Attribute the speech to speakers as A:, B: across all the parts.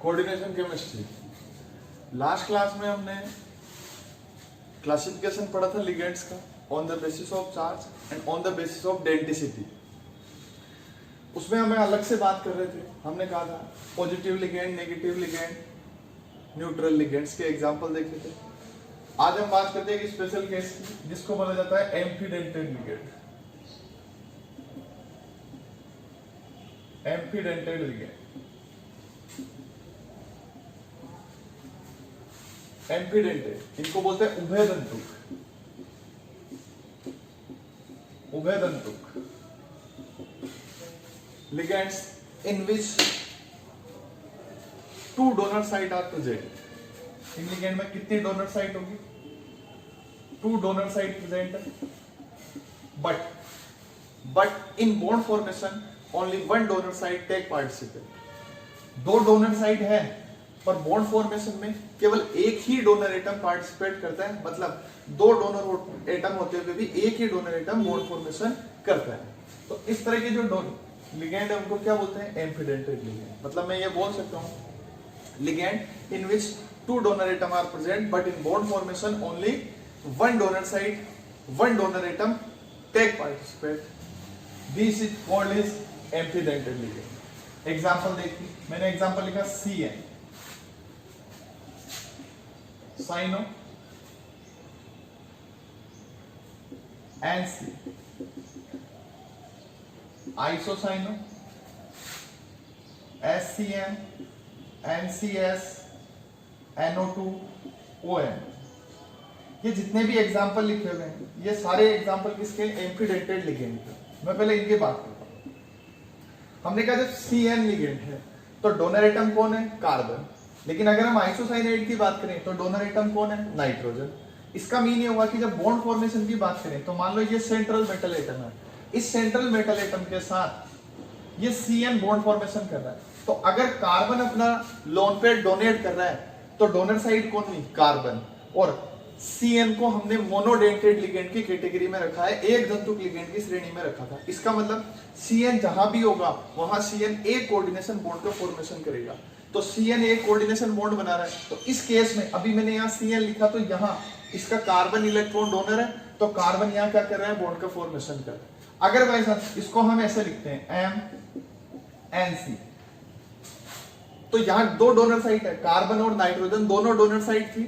A: Coordination chemistry. Last class में हमने classification पढ़ा था लिगेंड्स का on the basis of charge and on the basis of density. उसमें हमें अलग से बात कर रहे थे, हमने कहा था positive ligand, negative ligand, neutral ligands के एग्जांपल देखे थे। आज हम बात करते हैं एक स्पेशल केस की जिसको बोला जाता है एम्फीडेंटेड लिगेंड। एम्फीडेंटेड लिगेंड, एम्फीडेंटेड इनको बोलते हैं उभयदंतुक। उभयदंतुक ligands in which two donor site are present। इन लिगेंड में कितनी डोनर साइट होगी? 2 डोनर साइट प्रेजेंट है, but in bond formation only 1 donor site take participate. 2 donor site है पर बॉन्ड फॉर्मेशन में केवल एक ही डोनर एटम पार्टिसिपेट करता है, मतलब 2 डोनर एटम होते हुए भी एक ही डोनर एटम बॉन्ड फॉर्मेशन करता है। तो इस तरह के जो लिगेंड है उनको क्या बोलते हैं? Ambidentate ligand. मतलब मैं ये बोल सकता हूं ligand in which 2 donor atom are present but in bond formation only 1 donor site, 1 donor atom take participate. This is called is ambidentate ligand. Example देखिए, मैंने एग्जांपल लिखा CN, cyano, NC, isocyano, SCN, NCS, NO2, ON। ये जितने भी example लिखे हुए हैं ये सारे एग्जांपल किसके? एम्फीडेंटेड लिगेंड के। मैं पहले इनकी बात करता हूं। हमने कहा जब CN लिगेंड है तो डोनर एटम कौन है? कार्बन। लेकिन अगर हम आइसोसाइनाइड की बात करें तो डोनर एटम कौन है? नाइट्रोजन। इसका मीन ये हुआ कि जब बॉन्ड फॉर्मेशन की बात करें तो मान लो ये सेंट्रल मेटल एटम है, इस सेंट्रल मेटल एटम के साथ ये CN बॉन्ड फॉर्मेशन कर रहा है, तो अगर कार्बन अपना लोन पेयर डोनेट कर रहा है तो डोनर साइड कौन हुई? कार्बन। और CN को हमने मोनोडेंटेड लिगेंड की कैटेगरी में रखा है, एक दंतुक लिगेंड की श्रेणी में रखा था। इसका मतलब CN जहां भी होगा वहां CN एक कोऑर्डिनेशन बॉन्ड का फॉर्मेशन करेगा। तो CN एक कोऑर्डिनेशन बॉन्ड बना रहा है, तो इस केस में अभी मैंने यहाँ CN लिखा तो यहाँ इसका कार्बन इलेक्ट्रॉन डोनर है, तो कार्बन यहाँ क्या कर रहा है? बॉन्ड का फॉर्मेशन कर रहा है। अगर भाई साहब इसको हम ऐसे लिखते हैं MNC, तो यहां 2 डोनर साइट है, कार्बन और नाइट्रोजन दोनों डोनर साइट थी,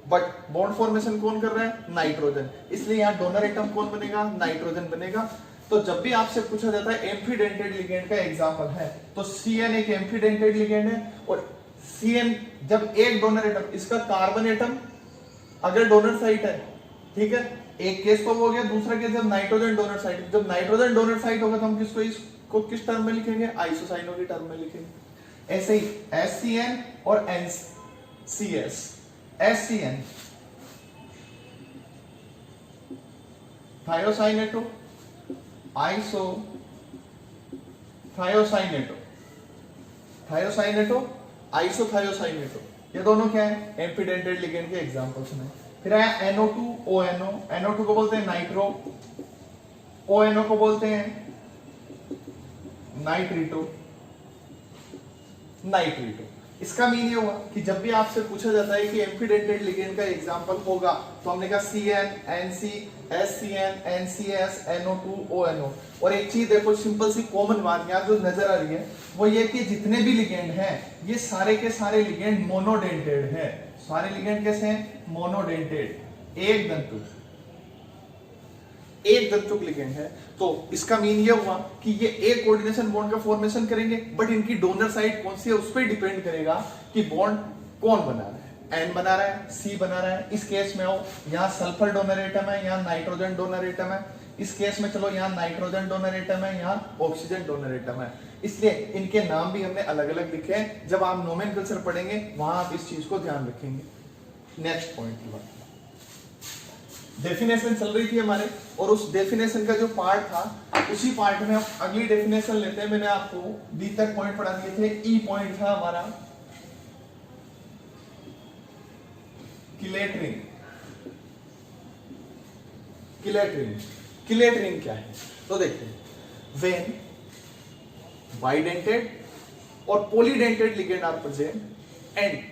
A: बट बॉन्ड फॉर्मेशन कौन कर रहा है? नाइट्रोजन। इसलिए यहां डोनर एटम कौन बनेगा? नाइट्रोजन बनेगा। तो जब भी आपसे पूछा जाता है एम्फीडेंटेड लिगेंड का एग्जांपल है तो CN एक एम्फीडेंटेड लिगेंड है। और CN जब एक डोनर एटम, इसका कार्बन एटम अगर डोनर साइट है, ठीक है, एक केस तो हो गया। दूसरा केस जब नाइट्रोजन डोनर साइट, जब नाइट्रोजन डोनर साइट होगा तो हम इसको किस टर्म में लिखेंगे? आइसोसाइनो की टर्म में लिखेंगे। ऐसे ही SCN और NCS। SCN thiocyanato, iso thiocyanato, thiocyanato, isothiocyanato, ये दोनों क्या है? एम्फीडेंटेड लिगेंड के एग्जांपल्स में। फिर आया NO2, ONO। NO2 को बोलते हैं नाइट्रो, ONO को बोलते हैं नाइट्रीटो, नाइट्रीटो। इसका मीन ये हुआ कि जब भी आपसे पूछा जाता है कि एम्फीडेंटेड लिगेंड का एग्जांपल होगा तो हमने कहा CN, NC, SCN, NCS, NO2, ONO। और एक चीज देखो, सिंपल सी कॉमन बात यहाँ जो नजर आ रही है वो ये कि जितने भी लिगेंड हैं ये सारे के सारे लिगेंड मोनोडेंटेड हैं। सारे लिगेंड कैसे हैं? मोनोडेंटेड, एक दंतुक लिगेंड है। तो इसका मीन ये हुआ कि ये एक कोऑर्डिनेशन बॉन्ड का फॉर्मेशन करेंगे, बट इनकी डोनर साइड कौन सी है उस पर डिपेंड करेगा कि बॉन्ड कौन बना रहा है। N बना रहा है, C बना रहा है। इस केस में हो यहाँ सल्फर डोनर एटम है, यहाँ नाइट्रोजन डोनर एटम है। इस केस में चलो यहाँ नाइट्रोजन डोनर एटम है, यहाँ ऑक्सीजन डोनर एटम है। इसलिए इनके नाम भी हमने अलग अलग लिखे हैं। जब आप नोमेनक्लेचर पढ़ेंगे वहां आप इस चीज को ध्यान रखेंगे। नेक्स्ट पॉइंट की बात, डेफिनेशन चल रही थी हमारे, और उस डेफिनेशन का जो पार्ट था उसी पार्ट में हम अगली डेफिनेशन लेते हैं। मैंने आपको डी तक पॉइंट पढ़ा दिए थे। ई पॉइंट था हमारा किलेटरिंग। किलेटरिंग क्या है? तो देखिए, व्हेन बाइडेंटेड और polydentate ligand are present and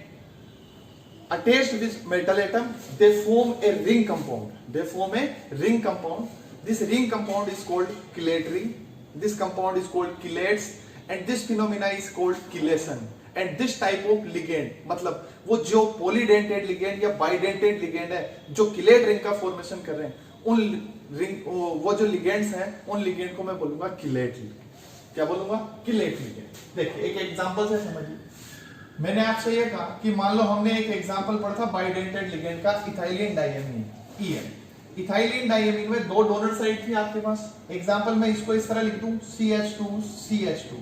A: attached with metal atom, they form a ring compound. They form a ring compound. This ring compound is called chelate ring. This compound is called chelates, and this phenomena is called chelation. And this type of ligand, मतलब वो जो polydentate ligand या bidentate ligand है जो chelate ring का formation कर रहे हैं, उन रिंग वो जो ligands हैं उन ligand को मैं बोलूंगा chelate ligand. क्या बोलूंगा? chelate ligand. देखिए एक एग्जांपल से समझिए. मैंने आपसे ये कहा कि मान लो हमने एक एग्जांपल पढ़ा था बाइडेंटेड लिगेंड का ethylene diamine EN. Ethylene diamine में दो डोनर साइड थी आपके पास. एग्जांपल में इसको इस तरह लिख दूं CH2 CH2.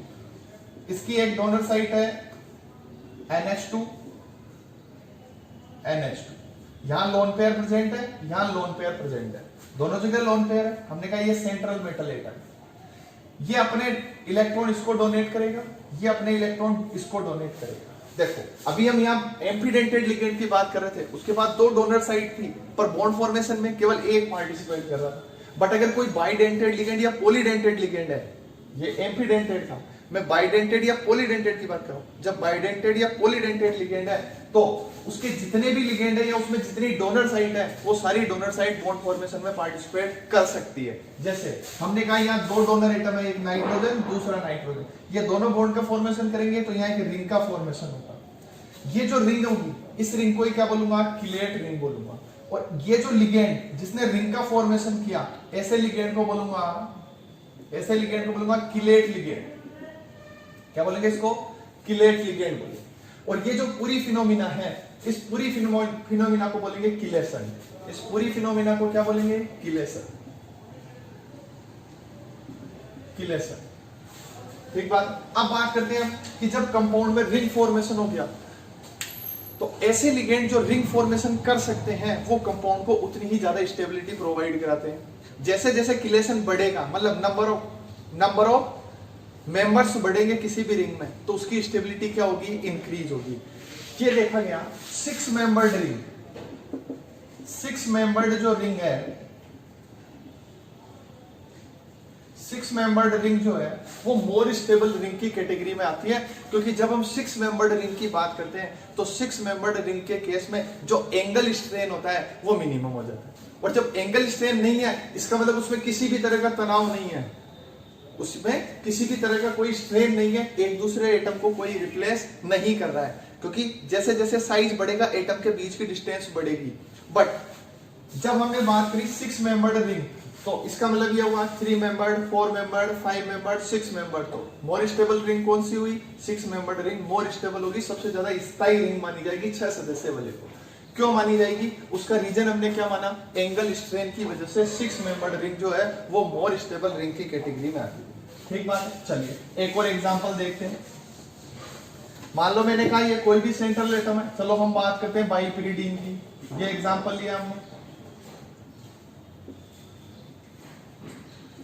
A: इसकी एक डोनर साइड है NH2 NH2. यहां लोन पेयर प्रेजेंट है, यहां लोन पेयर प्रेजेंट है, दोनों जगह लोन पेयर है. हमने कहा ये सेंट्रल मेटल एटम है. ये अपने इलेक्ट्रॉन इसको डोनेट करेगा, ये अपने इलेक्ट्रॉन इसको डोनेट करेगा. देखो अभी हम यहाँ एम्फीडेंटेड लिगेंड की बात कर रहे थे, उसके बाद दो डोनर साइड थी पर बॉन्ड फॉर्मेशन में केवल एक पार्टिसिपेट कर रहा था. बट अगर कोई बाइडेंटेड लिगेंड या पॉलीडेंटेड लिगेंड है, ये एम्फीडेंटेड था, मैं बाइडेंटेड या पॉलीडेंटेड की बात कर रहा हूं. जब बाइडेंटेड या पॉलीडेंटेड लिगेंड है तो उसके जितने भी लिगेंड है या उसमें जितनी डोनर साइट है वो सारी डोनर साइट बॉन्ड फॉर्मेशन में पार्टिसिपेट कर सकती है. जैसे हमने कहा यहाँ दो डोनर एटम है, एक नाइट्रोजन दूसरा नाइट्रोजन, ये दोनों बॉन्ड का फॉर्मेशन करेंगे तो यहाँ एक रिंग का फॉर्मेशन होगा. ये जो रिंग होगी इस रिंग को ही क्या बोलूंगा? किलेट रिंग बोलूंगा. और ये जो लिगेंड जिसने रिंग का फॉर्मेशन किया, ऐसे लिगेंड को बोलूंगा, ऐसे लिगेंड को बोलूंगा किलेट लिगेंड. क्या बोलेंगे इसको? किलेट लिगेंड बोलेंगे. और ये जो पूरी फिनोमिना है, इस पूरी फिनोमिना को बोलेंगे किलेशन. इस पूरी फिनोमिना को क्या बोलेंगे? किलेशन. किलेशन. ठीक बात. अब बात करते हैं कि जब कंपाउंड में रिंग फॉर्मेशन हो गया तो ऐसे लिगेंड जो रिंग फॉर्मेशन कर सकते हैं वो कंपाउंड को उतनी ही ज्यादा स्टेबिलिटी प्रोवाइड कराते हैं. जैसे जैसे किलेशन बढ़ेगा, मतलब नंबर ऑफ मेंबर्स बढ़ेंगे किसी भी रिंग में, तो उसकी स्टेबिलिटी क्या होगी? इंक्रीज होगी. ये देखा गया 6 मेंबर्ड रिंग, 6 मेंबर्ड जो रिंग है, 6 मेंबर्ड रिंग जो है वो मोर स्टेबल रिंग की कैटेगरी में आती है. क्योंकि जब हम 6 मेंबर्ड रिंग की बात करते हैं तो 6 मेंबर्ड रिंग के केस में जो एंगल स्ट्रेन होता है वो मिनिमम हो जाता है. और जब एंगल स्ट्रेन नहीं है इसका मतलब उसमें किसी भी तरह का तनाव नहीं है, उसमें किसी भी तरह का कोई स्ट्रेन नहीं है, एक दूसरे एटम को कोई रिप्लेस नहीं कर रहा है. क्योंकि जैसे जैसे साइज बढ़ेगा एटम के बीच की डिस्टेंस बढ़ेगी. बट जब हमने बात करी 6 मेंबर्ड रिंग तो इसका मतलब ये हुआ 3 मेंबर्ड, 4 मेंबर्ड, 5 मेंबर्ड, 6 मेंबर्ड. तो मोर स्टेबल रिंग कौन सी हुई? 6 मेंबर्ड रिंग मोर स्टेबल होगी, सबसे ज्यादा स्थायी रिंग मानी जाएगी 6 सदस्य वाले को. क्यों मानी जाएगी? उसका रीजन हमने क्या माना? एंगल स्ट्रेन की वजह से 6 मेंबर्ड रिंग जो है वो मोर स्टेबल रिंग की कैटेगरी में आती है. ठीक बात है. चलिए एक और एग्जांपल देखते हैं. मान लो मैंने कहा ये कोई भी सेंट्रल एटम है. चलो हम बात करते हैं बाइपिरिडीन की. ये एग्जांपल लिया हमने.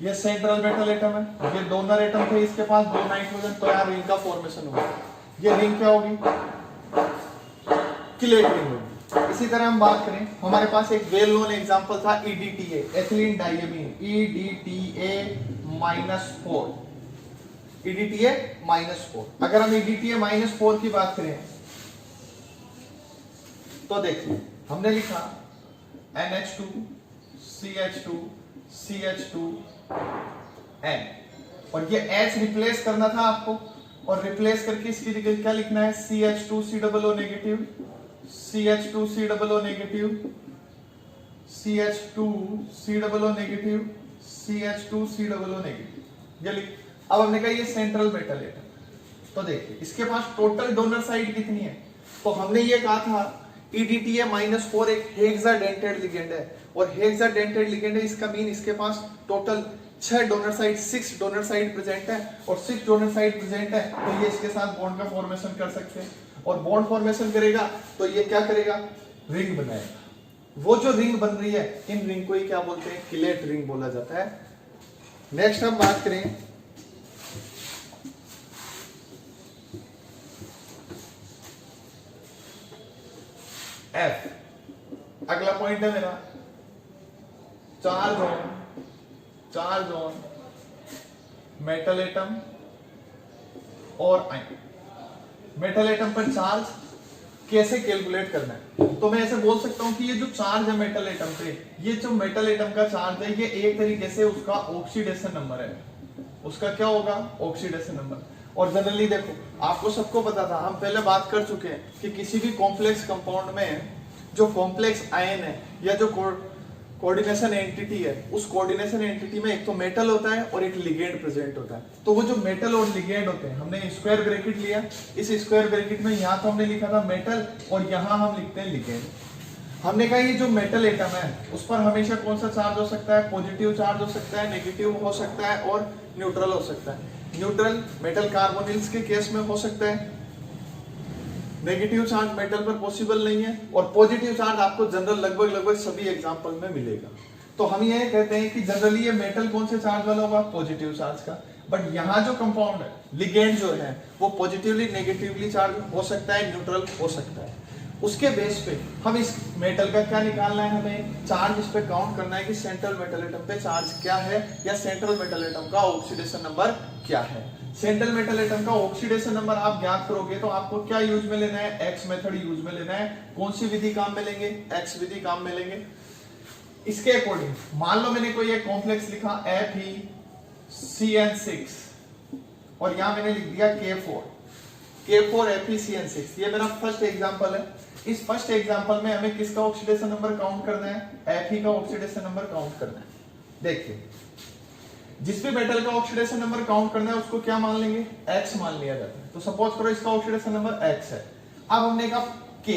A: ये सेंट्रल मेटल एटम है, ये डोनर एटम थे, इसके पास 2 नाइट्रोजन, तो यार रिंग का फॉर्मेशन होगा. ये रिंग क्या होगी? किलेट रिंग होगी. इसी तरह हम बात करें, हमारे पास एक वेल नोन एग्जांपल था EDTA, ethylene diamine, EDTA -4. EDTA -4. अगर हम EDTA -4 की बात करें तो देखिए हमने लिखा NH2 CH2 CH2 N, और ये H रिप्लेस करना था आपको, और रिप्लेस करके इसकी जगह क्या लिखना है? CH2 COO negative, CH2 COO negative, CH2 COO negative, CH2 COO negative. ये लिख. अब हमने कहा ये सेंट्रल मेटल है. तो देखिए इसके पास टोटल डोनर साइड कितनी है? तो हमने ये कहा था EDTA -4 एक हेक्साडेंटेड लिगेंड है, और हेक्साडेंटेड लिगेंड है, इसका मीन इसके पास total 6 donor side, 6 donor side present है, और 6 डोनर साइड प्रेजेंट है तो ये इसके साथ बॉन्ड का फॉर्मेशन कर सकते हैं. और बॉन्ड फॉर्मेशन करेगा तो ये क्या करेगा? रिंग बनाएगा. वो जो रिंग बन रही है इन रिंग को ही क्या बोलते हैं? किलेट रिंग बोला जाता है. नेक्स्ट हम बात करें F. अगला पॉइंट है मेरा 4 जोन मेटल एटम और आयन. मेटल एटम पर चार्ज कैसे कैलकुलेट करना है। तो मैं ऐसे बोल सकता हूं कि ये जो चार्ज है मेटल एटम पे, ये जो मेटल एटम का चार्ज है, ये एक तरीके से उसका ऑक्सीडेशन नंबर है। उसका क्या होगा? Oxidation number. और जनरली देखो, आपको सबको पता था, हम पहले बात कर चुके हैं कि किसी भी कॉम्प्लेक्स कंपाउंड में जो कॉम्प्लेक्स आयन है या जो कोऑर्डिनेशन एंटिटी है, उस कोऑर्डिनेशन एंटिटी में एक तो मेटल होता है और एक लिगेंड प्रेजेंट होता है। तो वो जो मेटल और लिगेंड होते हैं, हमने स्क्वायर ब्रैकेट लिया, इस स्क्वायर ब्रैकेट में यहाँ तो हमने लिखा था मेटल और यहाँ हम लिखते हैं लिगेंड। हमने कहा ये जो मेटल एटम है उस पर हमेशा कौन सा चार्ज हो सकता है? पॉजिटिव चार्ज हो सकता है, नेगेटिव हो सकता है और न्यूट्रल हो सकता है। न्यूट्रल मेटल कार्बोनिल्स के केस में हो सकता है, नेगेटिव चार्ज मेटल पर पॉसिबल नहीं है, और पॉजिटिव चार्ज आपको जनरल लगभग सभी एग्जांपल में मिलेगा। तो हम ये कहते हैं कि जनरली ये मेटल कौन से चार्ज वाला होगा? पॉजिटिव चार्ज का। बट यहाँ जो कंपाउंड है, लिगेंड जो है, वो पॉजिटिवली नेगेटिवली चार्ज हो सकता है, न्यूट्रल हो सकता है। उसके बेस पे हम इस मेटल का क्या निकालना है? हमें चार्ज इस पे काउंट करना है कि सेंट्रल मेटल एटम पे चार्ज क्या है, या सेंट्रल मेटल एटम का ऑक्सीडेशन नंबर क्या है। सेंट्रल मेटल एटम का ऑक्सीडेशन नंबर आप ज्ञात करोगे तो आपको क्या यूज में लेना है? एक्स मेथड यूज में लेना है। कौन सी विधि काम में लेंगे? एक्स विधि काम में लेंगे। इसके अकॉर्डिंग मान लो मैंने कोई एक कॉम्प्लेक्स लिखा FeCN6 और यहां मैंने लिख दिया K4 FeCN6। ये मेरा फर्स्ट एग्जांपल है। इस फर्स्ट एग्जांपल में हमें किसका ऑक्सीडेशन नंबर काउंट करना है? Fe का ऑक्सीडेशन नंबर काउंट करना है। देखिए, जिस भी मेटल का ऑक्सीडेशन नंबर काउंट करना है उसको क्या मान लेंगे? X मान लिया जाता है। तो सपोज करो इसका ऑक्सीडेशन नंबर X है। अब हमने कहा K,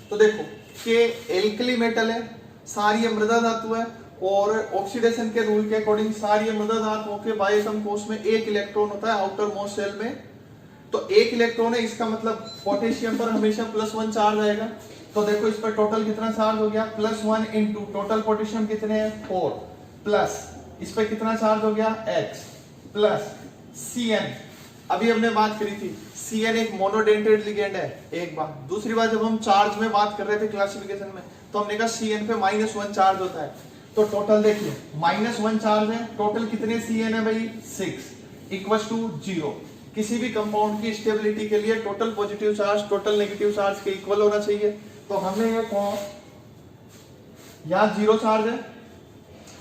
A: तो देखो K एल्कली मेटल है, सारी मृदा धातु है, और ऑक्सीडेशन के रूल के अकॉर्डिंग सारी मृदा धातुओं के बाह्यतम कोश में एक इलेक्ट्रॉन होता है आउटर मोस्ट शेल में। तो एक इलेक्ट्रॉन है, इसका मतलब पोटेशियम पर हमेशा +1 चार्ज आएगा। तो देखो इस पर टोटल कितना चार्ज हो गया? +1 इंटू टोटल पोटेशियम कितने हैं? 4 प्लस इस पे कितना चार्ज हो गया? X plus Cn। अभी हमने बात करी थी Cn एक मोनोडेंटेड लिगेंड है, एक बात। दूसरी बात, जब हम चार्ज में बात कर रहे थे क्लासिफिकेशन में, तो हमने कहा Cn पे -1 चार्ज होता है। तो टोटल देखिए -1 चार्ज है, टोटल कितने Cn है भाई? 6 इक्वल्स टू 0। किसी भी कंपाउंड की स्टेबिलिटी के लिए total positive charge total negative charge के इक्वल होना चाहिए। तो हमने ये कहा यहां 0 चार्ज है,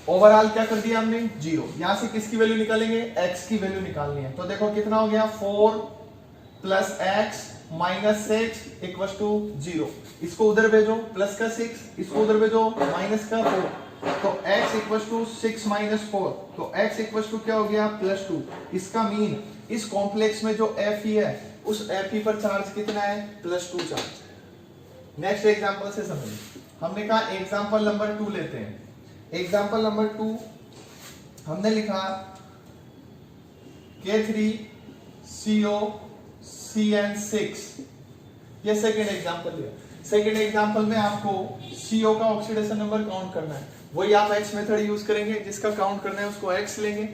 A: ओवरऑल क्या कर दिया हमने? 0। यहां से किसकी वैल्यू निकालेंगे? x की वैल्यू निकालनी है। तो देखो कितना हो गया? 4 plus x minus 6 equals to 0। इसको उधर भेजो, प्लस का 6, इसको उधर भेजो, माइनस का 4। तो x इक्वल्स टू 6 माइनस 4, तो x इक्वल्स टू क्या हो गया? +2। इसका मीन इस कॉम्प्लेक्स में जो Fe है, उस Fe पर चार्ज कितना है? +2 चार्ज। नेक्स्ट एग्जांपल से समझिए। हमने कहा एग्जांपल नंबर 2 लेते हैं। एग्जांपल नंबर 2 हमने लिखा K3COCN6। ये सेकेंड एग्जांपल लिया। सेकेंड एग्जांपल में आपको CO का ऑक्सीडेशन नंबर काउंट करना है। वही आप X मेथड यूज करेंगे, जिसका काउंट करना है उसको X लेंगे।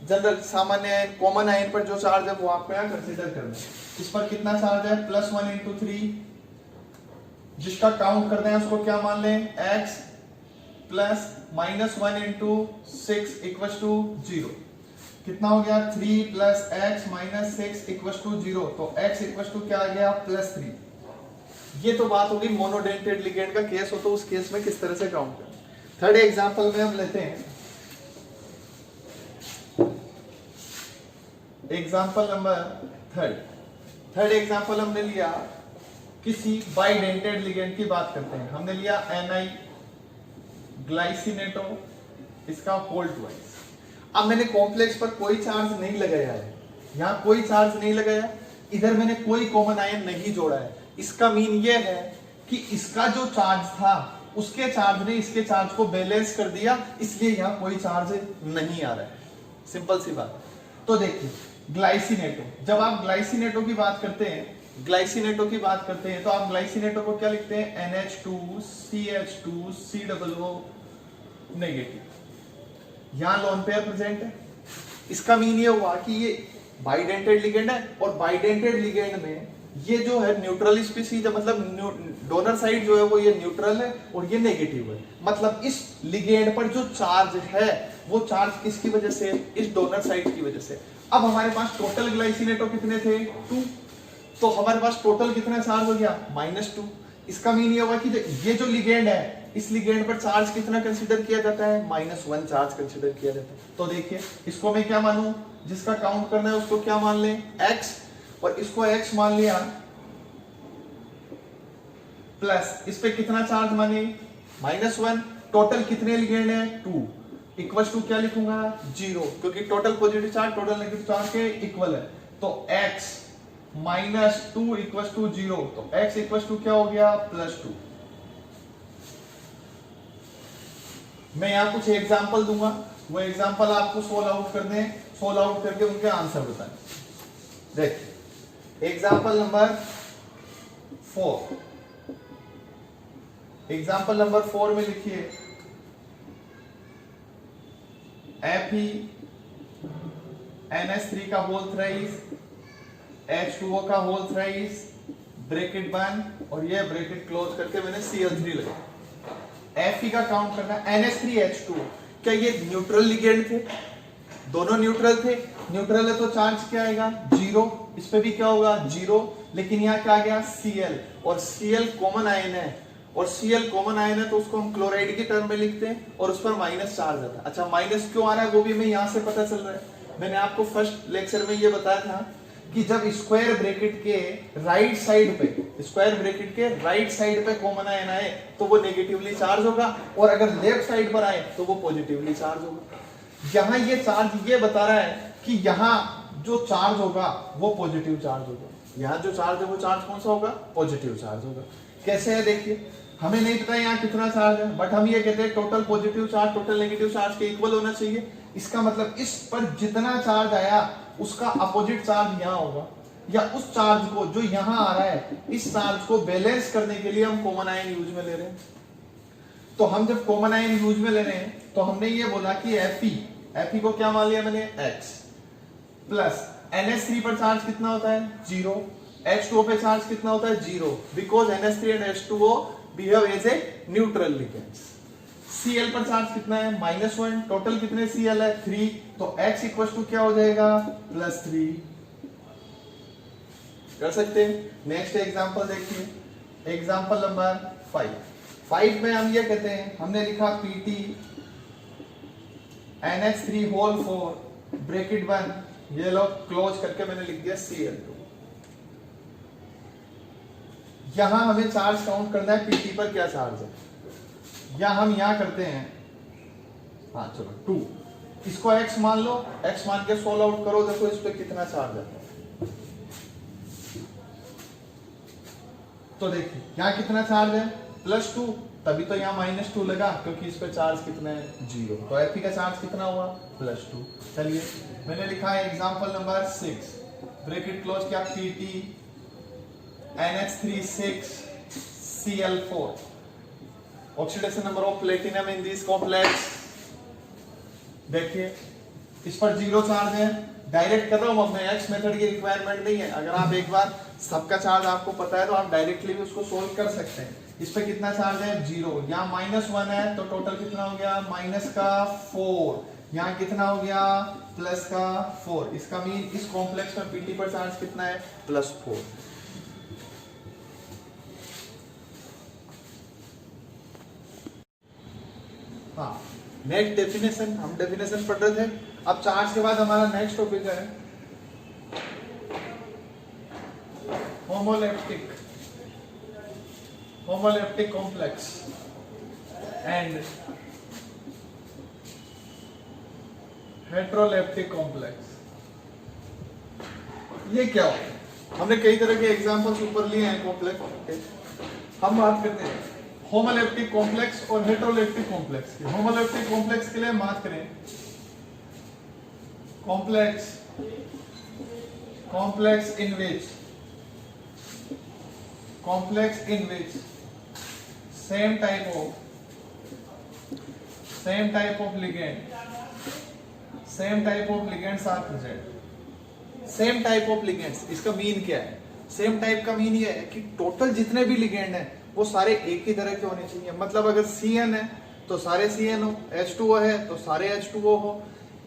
A: जनरल सामान्य कॉमन आयन पर जो चार्ज है वो आपको यहाँ कंसीडर करना है। इस पर कितना चार्ज है? +1 इंटू 3। जिसका काउंट करना है उसको क्या मान लें? X प्लस -1 इंटू 6 इक्वल्स टू 0। कितना हो गया? 3 plus x minus 6 equals to 0। तो x इक्वल्स टू क्या आ गया? +3। ये तो बात होगी मोनोडेंटेड लिगेंड का केस हो तो उस केस में किस तरह से काउंट करें। थर्ड एग्जांपल में हम लेते हैं एग्जांपल नंबर थर्ड एग्जांपल हमने लिया किसी बाइडेंटेड लिगेंड की बात करते हैं। हमने लिया Ni ग्लाइसिनेटो, इसका होल ट्वाइस। अब मैंने कॉम्प्लेक्स पर कोई चार्ज नहीं लगाया है, यहाँ कोई चार्ज नहीं लगाया, इधर मैंने कोई कॉमन आयन नहीं जोड़ा है। इसका मीन ये है कि इसका जो चार्ज था उसके चार्ज ने इसके चार्ज को बैलेंस कर दिया, इसलिए यहाँ कोई चार्ज नहीं आ रहा है। सिंपल सी बात। तो देखिए ग्लाइसिनेटो, जब आप ग्लाइसिनेटो की बात करते हैं तो आप ग्लाइसिनेटो को क्या लिखते हैं? NH2CH2COO negative. यहां लोन पेयर प्रेजेंट है। इसका मीन ये हुआ कि ये बाइडेंटेड लिगेंड है, और बाइडेंटेड लिगेंड में ये जो है न्यूट्रल स्पीसीज है, मतलब डोनर साइड जो है वो ये न्यूट्रल है और ये नेगेटिव है। मतलब इस लिगेंड पर जो चार्ज है वो चार्ज किसकी वजह से? इस डोनर साइड की वजह से। अब हमारे पास टोटल ग्लाइसिनेटो कितने थे? 2। तो हमारे पास टोटल कितना चार्ज हो गया -2। इसका मीन ये होगा कि ये जो लिगेंड है, इस लिगेंड पर चार्ज कितना कंसीडर किया जाता है, -1 चार्ज कंसीडर किया जाता है। तो देखिए इसको मैं क्या मानूं, जिसका काउंट करना है उसको क्या मान लें, x, और इसको x मान लिया, प्लस इस पे कितना चार्ज माने, -1। टोटल कितने लिगेंड है, 2, इक्वल टू क्या लिखूंगा, 0, क्योंकि total positive charge total negative charge के इक्वल है। तो x -2 इक्वल टू 0, तो x इक्वल टू क्या हो गया, +2। मैं यहां कुछ एग्जांपल दूंगा, वो एग्जांपल आपको सोल्व आउट कर दें, सोल्व आउट करके उनके आंसर बताएं। देखिए एग्जांपल नंबर 4, एग्जांपल नंबर 4 में लिखिए FeNH3 का होल थ्राइस, H2O का होल थ्राइस, ब्रैकेट बंद और ये ब्रैकेट क्लोज करके मैंने Cl3 लगाया। Fe का काउंट करना, NH3H2, क्या ये न्यूट्रल लिगेंड थे, दोनों न्यूट्रल थे, न्यूट्रल है तो चार्ज क्या आएगा, 0, इस पे भी क्या होगा, 0, लेकिन यहाँ क्या आ गया, Cl, और Cl कॉमन आयन है, और Cl कॉमन आयन है तो उसको हम क्लोराइड की टर्म में लिखते हैं, और उस पर माइनस चार्ज आता है। अच्छा माइनस क्यों आ रहा है वो भी मैं यहाँ से पता चल रहा है, मैंने आपको फर्स्ट लेक्चर में ये बताया था कि जब स्क्वायर ब्रैकेट के राइट साइड पे, स्क्वायर ब्रैकेट के राइट साइड पे कॉमन आयन आए तो वो नेगेटिवली चार्ज होगा, और अगर लेफ्ट साइड पर आए तो वो पॉजिटिवली चार्ज होगा। यहाँ ये चार्ज ये बता रहा है कि यहाँ जो चार्ज होगा वो पॉजिटिव चार्ज होगा, यहाँ जो चार्ज है वो चार्ज कौन सा होगा, पॉजिटिव चार्ज होगा। कैसे है देखिए, हमें नहीं पता यहाँ कितना चार्ज है, बट हम ये कहते हैं total positive charge total negative charge के इक्वल होना चाहिए। इसका मतलब इस पर जितना चार्ज आया उसका अपोजिट चार्ज यहाँ होगा, या उस चार्ज को जो यहाँ आ रहा है, इस चार्ज को बैलेंस करने के लिए हम कॉमन आयन यूज में ले रहे हैं। तो हम जब कॉमन आयन यूज में ले रहे हैं तो हमने ये बोला कि Fe को क्या मान लिया मैंने, x, प्लस NH3 पर चार्ज कितना होता है, 0, H2O पे चार्ज कितना होता है, 0, because NH3 and H2O behave as a neutral ligands. Cl पर चार्ज कितना है, -1, टोटल कितने Cl है, 3, तो x इक्वल टू क्या हो जाएगा, +3। कर सकते हैं। नेक्स्ट एग्जांपल देखिए, एग्जांपल नंबर 5 में हम ये कहते हैं, हमने लिखा Pt NH3 होल 4 ब्रैकेट 1, ये लो क्लोज करके मैंने लिख दिया Cl2। यहां हमें चार्ज काउंट करना है, Pt पर क्या चार्ज है, या हम यहां करते हैं, हाँ चलो 2, इसको x मान लो, x मान के सोल्व आउट करो, देखो इस पे कितना चार्ज है। तो देखिए यहाँ कितना चार्ज है, +2, तभी तो यहाँ -2 लगा क्योंकि इस पे चार्ज कितना है, 0, तो Fe का चार्ज कितना हुआ, +2। चलिए मैंने लिखा है एग्जांपल नंबर 6, ब्रैकेट क्लोज किया, Pt NH3 Cl4, oxidation number of platinum in this complex. देखिए इस पर 0 चार्ज है, डायरेक्ट कर रहा हूं, अपने एक्स मेथड की रिक्वायरमेंट नहीं है। अगर आप एक बार सबका चार्ज आपको पता है तो आप डायरेक्टली भी उसको सोल्व कर सकते हैं। इस पे कितना चार्ज है, 0, यहाँ -1 है तो टोटल कितना हो गया, -4, यहाँ कितना हो गया, +4। इसका मीन इस कॉम्प्लेक्स में Pt पर चार्ज कितना है, +4। हाँ, नेक्स्ट डेफिनेशन, हम डेफिनेशन पढ़ रहे थे। अब चार्ज के बाद हमारा नेक्स्ट टॉपिक है homoleptic complex and heteroleptic complex. ये क्या होता है, हमने कई तरह के एग्जांपल्स ऊपर लिए हैं कॉम्प्लेक्स के। हम बात करते हैं होमोलेप्टिक कॉम्प्लेक्स और हेट्रोलेप्टिक कॉम्प्लेक्स की। होमोलेप्टिक कॉम्प्लेक्स के लिए हम बात करें complex in which same type of ligands are present। Same type of ligands, इसका मीन क्या है, सेम टाइप का मीन ये है कि टोटल जितने भी लिगेंड हैं वो सारे एक ही तरह के होने चाहिए। मतलब अगर Cn है तो सारे Cn हो, H2O है तो सारे H2O हो,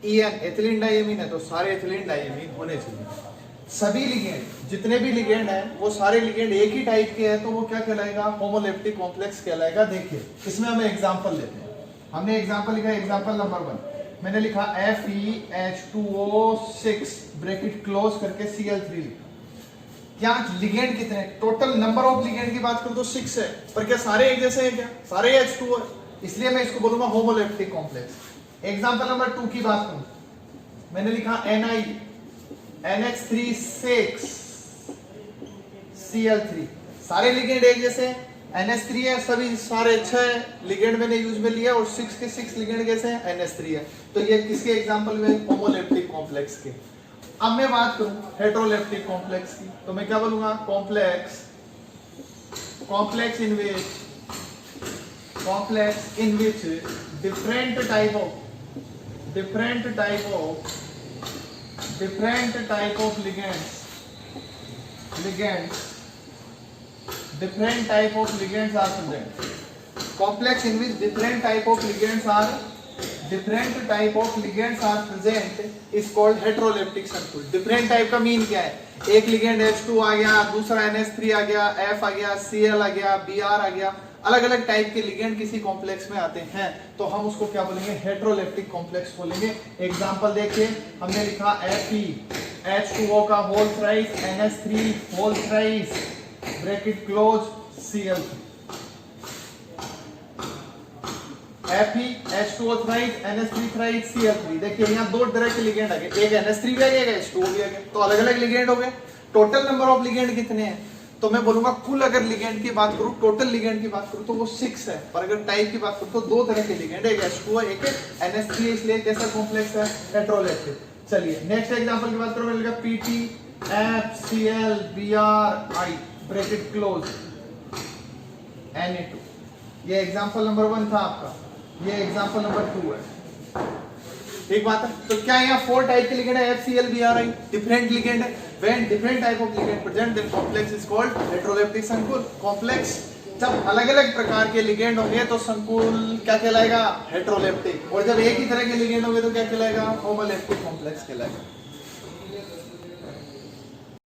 A: En एथिलीन डाइमीन है तो सारे एथिलीन डाइमीन होने चाहिए। सभी लिगेंड जितने भी लिगेंड हैं वो सारे लिगेंड एक ही टाइप के हैं तो वो क्या कहलाएगा, होमोलेप्टिक कॉम्प्लेक्स कहलाएगा। देखिए इसमें हमें एग्जांपल लेते हैं। हमने एग्जांपल लिखा, एग्जांपल नंबर 1 मैंने लिखा FeH2O6 ब्रैकेट क्लोज करके Cl3 लिखा। क्या लिगेंड कितने, टोटल नंबर ऑफ लिगेंड की बात करूं तो 6 है, पर क्या सारे एक जैसे हैं, क्या सारे H2O है, इसलिए मैं इसको बोलूंगा होमोलेप्टिक कॉम्प्लेक्स। एग्जांपल नंबर 2 की बात करूं, मैंने लिखा NH3 Cl3, सारे लिगेंड एक जैसे हैं, NH3 है, सभी सारे 6 लिगेंड मैंने यूज में लिया और 6 के 6 लिगेंड कैसे हैं, NH3 है, तो ये किसके एग्जांपल में, होमोलेप्टिक कॉम्प्लेक्स के। अब मैं बात करूं हेटेरोलेप्टिक कॉम्प्लेक्स की, तो मैं क्या बोलूंगा, complex in which different type of ligands are present. Complex in which different type of ligands are present is called heteroleptic संकुल। different type का मीन क्या है, एक लिगेंड H2 आ गया, दूसरा NH3 आ गया, F आ गया, Cl आ गया, Br आ गया, अलग अलग टाइप के लिगेंड किसी कॉम्प्लेक्स में आते हैं तो हम उसको क्या बोलेंगे, हेटेरोलेप्टिक कॉम्प्लेक्स बोलेंगे। एग्जांपल देखिए, हमने लिखा FeH2O का whole thrice NH3 whole thrice bracket close Cl3। FeH2O thrice NH3 thrice Cl3। देखिए यहाँ दो तरह के लिगेंड आ गए, एक NH3 भी आ गया, एक H2O भी आ गया, तो अलग अलग लिगेंड हो गए। टोटल नंबर ऑफ लिगेंड कितने हैं, तो मैं बोलूंगा कुल अगर लिगेंड की बात करूं, टोटल लिगेंड की बात करूं तो वो 6 है, पर अगर टाइप की बात करूं तो दो तरह के लिगेंड, एक H2O एक NH3, इसलिए कैसा कॉम्प्लेक्स है, हेटेरोलेप्टिक। चलिए नेक्स्ट एग्जांपल की बात करूं, मैंने लिखा PTFClBrI ब्रैकेट क्लोज Na2। ये एग्जांपल नंबर 1 था आपका, ये एग्जांपल नंबर 2 है, ठीक बात है। तो क्या यहाँ 4 टाइप के लिगेंड है, FClBrI डिफरेंट लिगेंड है, when different type of ligand present then complex is called heteroleptic संकुल। कॉम्प्लेक्स जब अलग अलग प्रकार के लिगेंड होंगे तो संकुल क्या कहलाएगा, हेटेरोलेप्टिक, और जब एक ही तरह के लिगेंड होंगे तो क्या कहलाएगा, होमोलेप्टिक कॉम्प्लेक्स कहलाएगा।